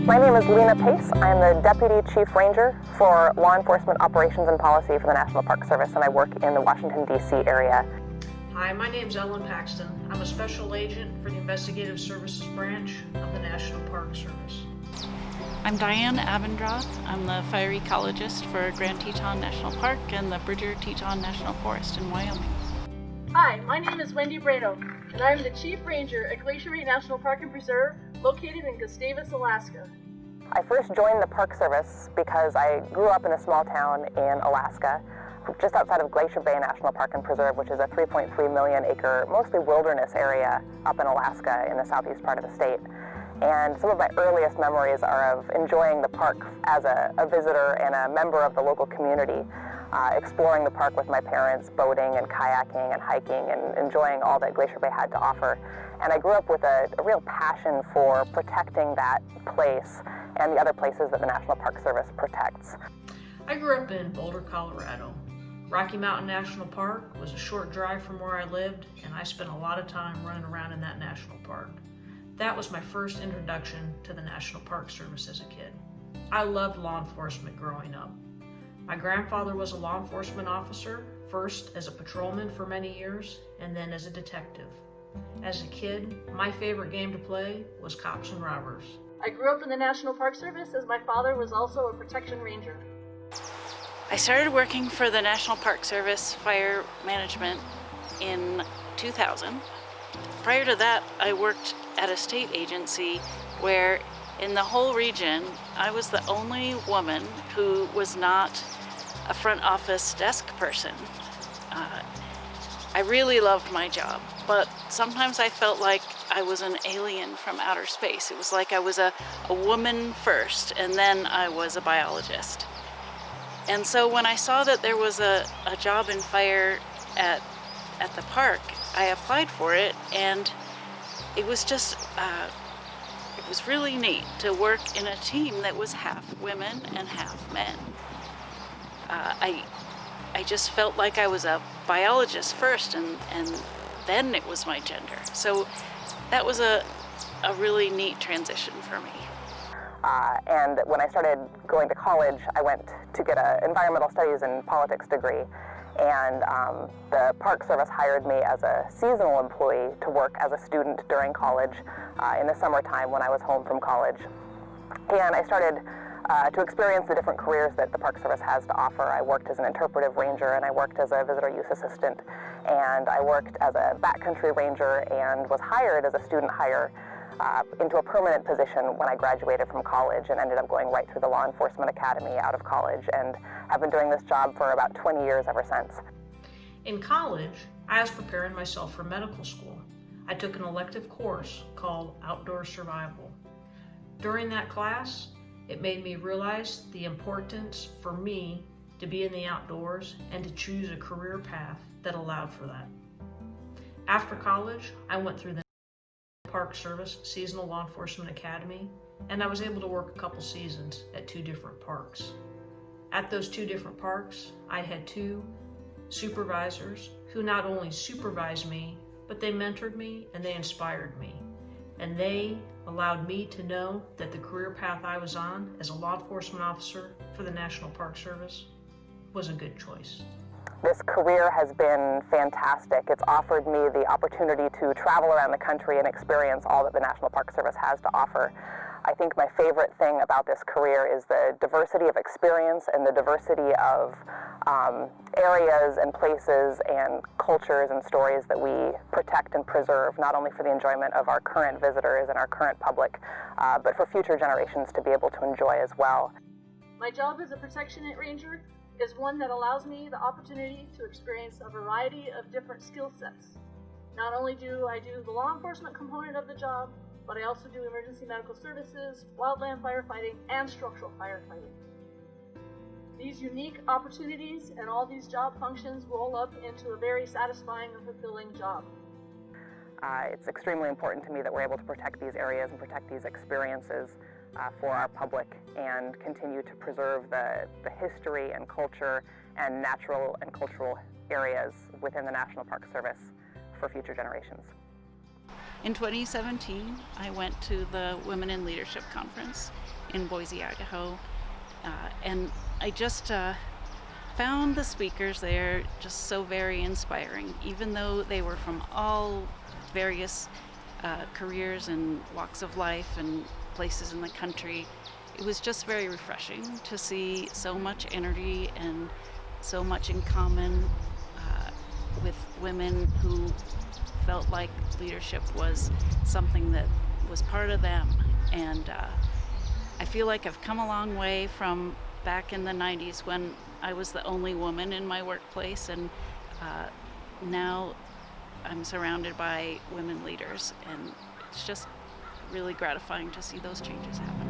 My name is Lena Pace. I am the Deputy Chief Ranger for Law Enforcement Operations and Policy for the National Park Service, and I work in the Washington, D.C. area. Hi, my name is Ellen Paxton. I'm a Special Agent for the Investigative Services Branch of the National Park Service. I'm Diane Abendroth. I'm the fire ecologist for Grand Teton National Park and the Bridger Teton National Forest in Wyoming. Hi, my name is Wendy Brado, and I'm the Chief Ranger at Glacier Bay National Park and Preserve, located in Gustavus, Alaska. I first joined the Park Service because I grew up in a small town in Alaska, just outside of Glacier Bay National Park and Preserve, which is a 3.3 million acre, mostly wilderness area up in Alaska in the southeast part of the state. And some of my earliest memories are of enjoying the park as a visitor and a member of the local community, exploring the park with my parents, boating and kayaking and hiking and enjoying all that Glacier Bay had to offer. And I grew up with a real passion for protecting that place and the other places that the National Park Service protects. I grew up in Boulder, Colorado. Rocky Mountain National Park was a short drive from where I lived, and I spent a lot of time running around in that national park. That was my first introduction to the National Park Service as a kid. I loved law enforcement growing up. My grandfather was a law enforcement officer, first as a patrolman for many years, and then as a detective. As a kid, my favorite game to play was Cops and Robbers. I grew up in the National Park Service as my father was also a protection ranger. I started working for the National Park Service Fire Management in 2000. Prior to that, I worked at a state agency where in the whole region, I was the only woman who was not a front office desk person. I really loved my job, but sometimes I felt like I was an alien from outer space. It was like I was a woman first, and then I was a biologist. And so when I saw that there was a job in fire at the park, I applied for it, and it was just, it was really neat to work in a team that was half women and half men. I just felt like I was a biologist first, and then it was my gender. So that was a really neat transition for me. And when I started going to college, I went to get an environmental studies and politics degree. And the Park Service hired me as a seasonal employee to work as a student during college in the summertime when I was home from college. And I started to experience the different careers that the Park Service has to offer. I worked as an interpretive ranger, and I worked as a visitor use assistant, and I worked as a backcountry ranger and was hired as a student hire into a permanent position when I graduated from college and ended up going right through the Law Enforcement Academy out of college and have been doing this job for about 20 years ever since. In college, I was preparing myself for medical school. I took an elective course called Outdoor Survival. During that class, it made me realize the importance for me to be in the outdoors and to choose a career path that allowed for that. After college, I went through the Park Service Seasonal Law Enforcement Academy, and I was able to work a couple seasons at 2 different parks. At those 2 different parks, I had 2 supervisors who not only supervised me, but they mentored me and they inspired me. And they allowed me to know that the career path I was on as a law enforcement officer for the National Park Service was a good choice. This career has been fantastic. It's offered me the opportunity to travel around the country and experience all that the National Park Service has to offer. I think my favorite thing about this career is the diversity of experience and the diversity of areas and places and cultures and stories that we protect and preserve, not only for the enjoyment of our current visitors and our current public, but for future generations to be able to enjoy as well. My job as a protection ranger is one that allows me the opportunity to experience a variety of different skill sets. Not only do I do the law enforcement component of the job, but I also do emergency medical services, wildland firefighting, and structural firefighting. These unique opportunities and all these job functions roll up into a very satisfying and fulfilling job. It's extremely important to me that we're able to protect these areas and protect these experiences for our public and continue to preserve the history and culture and natural and cultural areas within the National Park Service for future generations. In 2017, I went to the Women in Leadership Conference in Boise, Idaho, and I just found the speakers there just so very inspiring, even though they were from all various careers and walks of life and places in the country. It was just very refreshing to see so much energy and so much in common with women who felt like leadership was something that was part of them. And I feel like I've come a long way from back in the 90s when I was the only woman in my workplace, and now I'm surrounded by women leaders, and it's just really gratifying to see those changes happen.